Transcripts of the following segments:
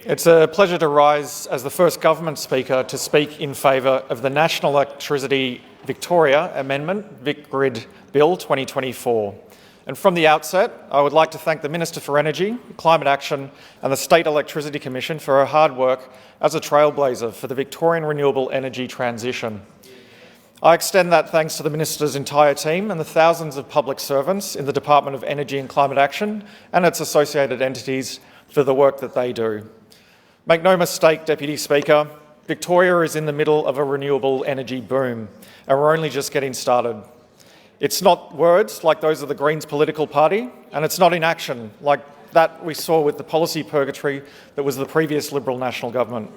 It's a pleasure to rise as the first government speaker to speak in favour of the National Electricity Victoria Amendment, VicGrid Bill 2024. And from the outset, I would like to thank the Minister for Energy, Climate Action and the State Electricity Commission for her hard work as a trailblazer for the Victorian renewable energy transition. I extend that thanks to the Minister's entire team and the thousands of public servants in the Department of Energy and Climate Action and its associated entities for the work that they do. Make no mistake, Deputy Speaker, Victoria is in the middle of a renewable energy boom, and we're only just getting started. It's not words like those of the Greens political party, and it's not inaction like that we saw with the policy purgatory that was the previous Liberal National Government.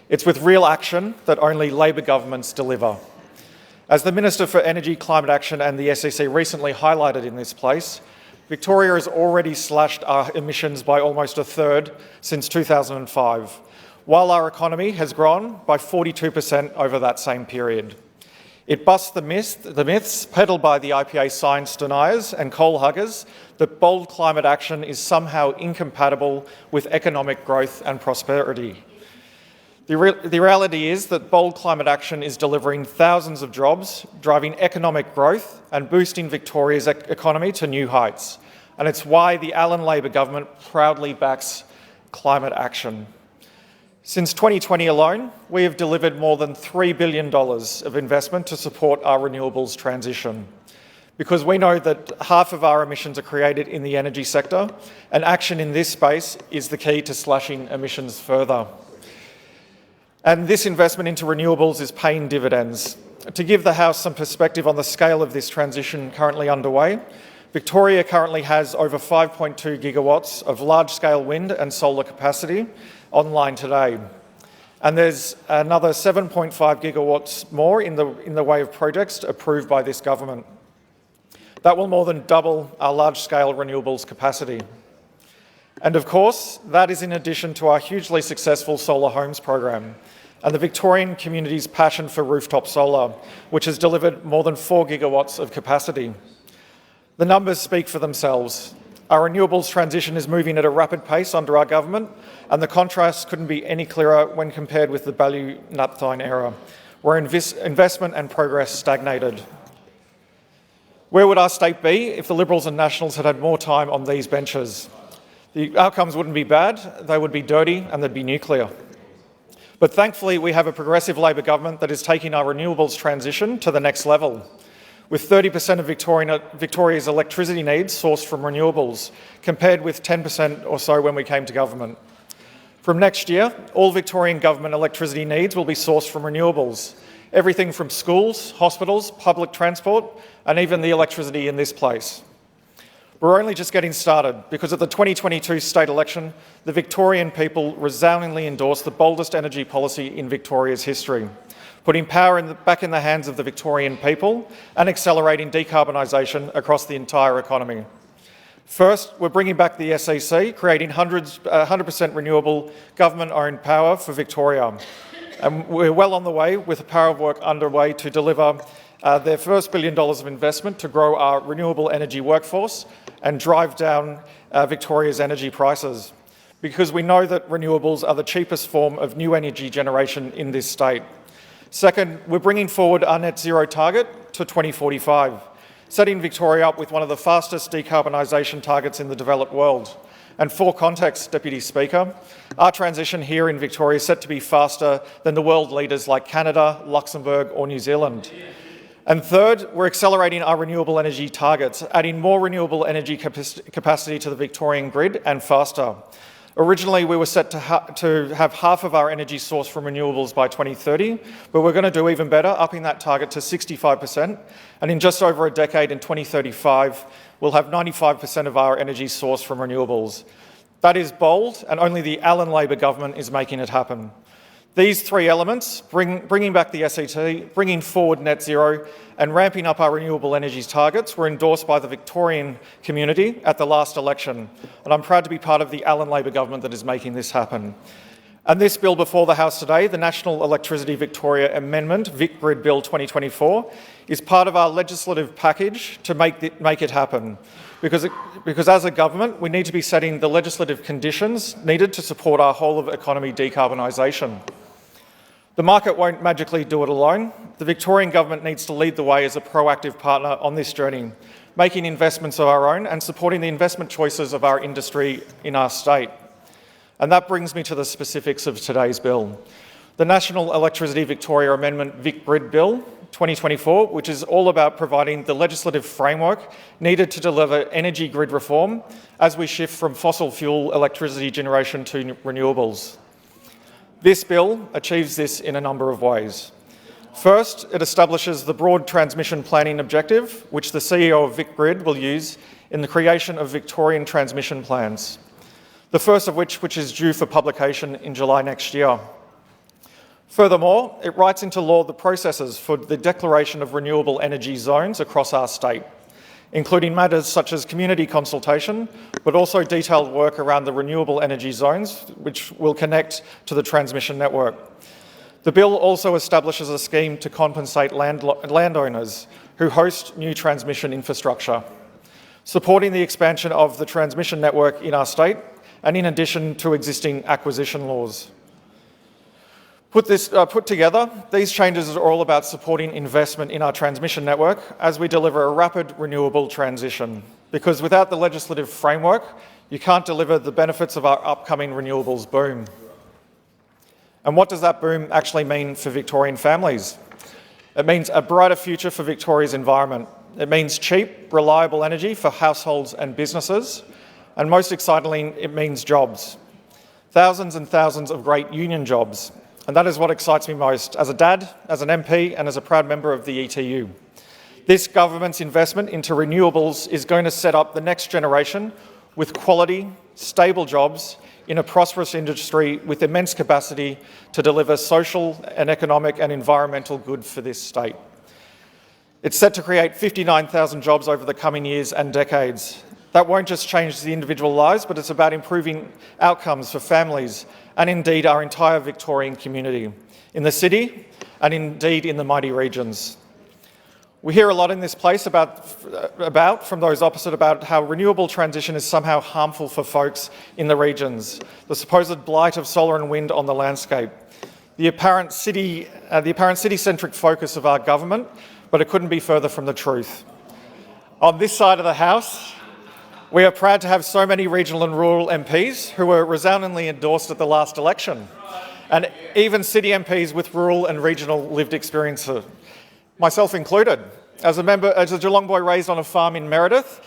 It's with real action that only Labor governments deliver. As the Minister for Energy, Climate Action and the SEC recently highlighted in this place, Victoria has already slashed our emissions by almost a third since 2005, while our economy has grown by 42% over that same period. It busts the myths peddled by the IPA science deniers and coal huggers that bold climate action is somehow incompatible with economic growth and prosperity. The reality is that bold climate action is delivering thousands of jobs, driving economic growth and boosting Victoria's economy to new heights. And it's why the Allan Labor Government proudly backs climate action. Since 2020 alone, we have delivered more than $3 billion of investment to support our renewables transition. Because we know that half of our emissions are created in the energy sector, and action in this space is the key to slashing emissions further. And this investment into renewables is paying dividends. To give the House some perspective on the scale of this transition currently underway, Victoria currently has over 5.2 gigawatts of large-scale wind and solar capacity online today. And there's another 7.5 gigawatts more in the way of projects approved by this government. That will more than double our large-scale renewables capacity. And of course, that is in addition to our hugely successful solar homes program and the Victorian community's passion for rooftop solar, which has delivered more than 4 gigawatts of capacity. The numbers speak for themselves. Our renewables transition is moving at a rapid pace under our government, and the contrast couldn't be any clearer when compared with the Baillieu-Napthine era, where investment and progress stagnated. Where would our state be if the Liberals and Nationals had had more time on these benches? The outcomes wouldn't be bad, they would be dirty, and they'd be nuclear. But thankfully, we have a progressive Labor government that is taking our renewables transition to the next level, with 30% of Victoria's electricity needs sourced from renewables, compared with 10% or so when we came to government. From next year, all Victorian government electricity needs will be sourced from renewables, everything from schools, hospitals, public transport, and even the electricity in this place. We're only just getting started because at the 2022 state election, the Victorian people resoundingly endorsed the boldest energy policy in Victoria's history, putting power back in the hands of the Victorian people and accelerating decarbonisation across the entire economy. First, we're bringing back the SEC, creating 100% renewable government-owned power for Victoria. And we're well on the way with a power of work underway to deliver their first $1 billion of investment to grow our renewable energy workforce and drive down Victoria's energy prices, because we know that renewables are the cheapest form of new energy generation in this state. Second, we're bringing forward our net zero target to 2045, setting Victoria up with one of the fastest decarbonisation targets in the developed world. And for context, Deputy Speaker, our transition here in Victoria is set to be faster than the world leaders like Canada, Luxembourg or New Zealand. And third, we're accelerating our renewable energy targets, adding more renewable energy capacity to the Victorian grid and faster. Originally, we were set to have half of our energy sourced from renewables by 2030, but we're going to do even better, upping that target to 65%. And in just over a decade, in 2035, we'll have 95% of our energy sourced from renewables. That is bold, and only the Allan Labor government is making it happen. These three elements, bringing back the SET, bringing forward net zero and ramping up our renewable energy targets, were endorsed by the Victorian community at the last election. And I'm proud to be part of the Allan Labor government that is making this happen. And this bill before the House today, the National Electricity Victoria Amendment, VicGrid Bill 2024, is part of our legislative package to make it happen. Because as a government, we need to be setting the legislative conditions needed to support our whole-of-economy decarbonisation. The market won't magically do it alone. The Victorian government needs to lead the way as a proactive partner on this journey, making investments of our own and supporting the investment choices of our industry in our state. And that brings me to the specifics of today's bill. The National Electricity Victoria Amendment VicGrid Bill 2024, which is all about providing the legislative framework needed to deliver energy grid reform as we shift from fossil fuel electricity generation to renewables. This bill achieves this in a number of ways. First, it establishes the broad transmission planning objective, which the CEO of VicGrid will use in the creation of Victorian transmission plans, the first of which is due for publication in July next year. Furthermore, it writes into law the processes for the declaration of renewable energy zones across our state, including matters such as community consultation, but also detailed work around the renewable energy zones, which will connect to the transmission network. The bill also establishes a scheme to compensate landowners who host new transmission infrastructure, supporting the expansion of the transmission network in our state, and in addition to existing acquisition laws. Put together, these changes are all about supporting investment in our transmission network as we deliver a rapid renewable transition, because without the legislative framework, you can't deliver the benefits of our upcoming renewables boom. And what does that boom actually mean for Victorian families? It means a brighter future for Victoria's environment. It means cheap, reliable energy for households and businesses. And most excitingly, it means jobs. Thousands and thousands of great union jobs. And that is what excites me most as a dad, as an MP, and as a proud member of the ETU. This government's investment into renewables is going to set up the next generation with quality, stable jobs in a prosperous industry with immense capacity to deliver social and economic and environmental good for this state. It's set to create 59,000 jobs over the coming years and decades. That won't just change the individual lives, but it's about improving outcomes for families and indeed our entire Victorian community, in the city and indeed in the mighty regions. We hear a lot in this place from those opposite about how renewable transition is somehow harmful for folks in the regions, the supposed blight of solar and wind on the landscape, the apparent city-centric focus of our government, but it couldn't be further from the truth. On this side of the House, we are proud to have so many regional and rural MPs who were resoundingly endorsed at the last election, and even city MPs with rural and regional lived experience, myself included. As a Geelong boy raised on a farm in Meredith,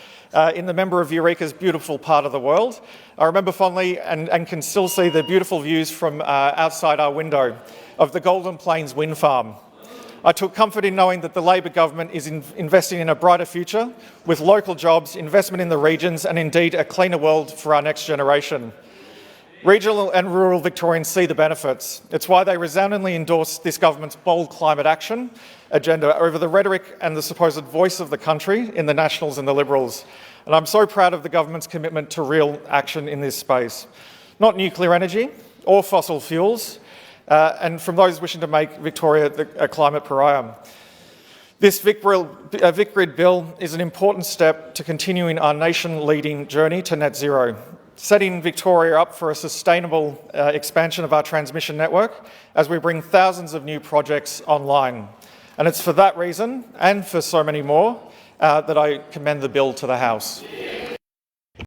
in the member of Eureka's beautiful part of the world, I remember fondly and can still see the beautiful views from outside our window of the Golden Plains wind farm. I took comfort in knowing that the Labor government is investing in a brighter future with local jobs, investment in the regions and indeed a cleaner world for our next generation. Regional and rural Victorians see the benefits. It's why they resoundingly endorse this government's bold climate action agenda over the rhetoric and the supposed voice of the country in the Nationals and the Liberals. And I'm so proud of the government's commitment to real action in this space. Not nuclear energy or fossil fuels, and from those wishing to make Victoria a climate pariah. This VicGrid bill is an important step to continuing our nation-leading journey to net zero, setting Victoria up for a sustainable expansion of our transmission network as we bring thousands of new projects online. And it's for that reason, and for so many more, that I commend the bill to the House.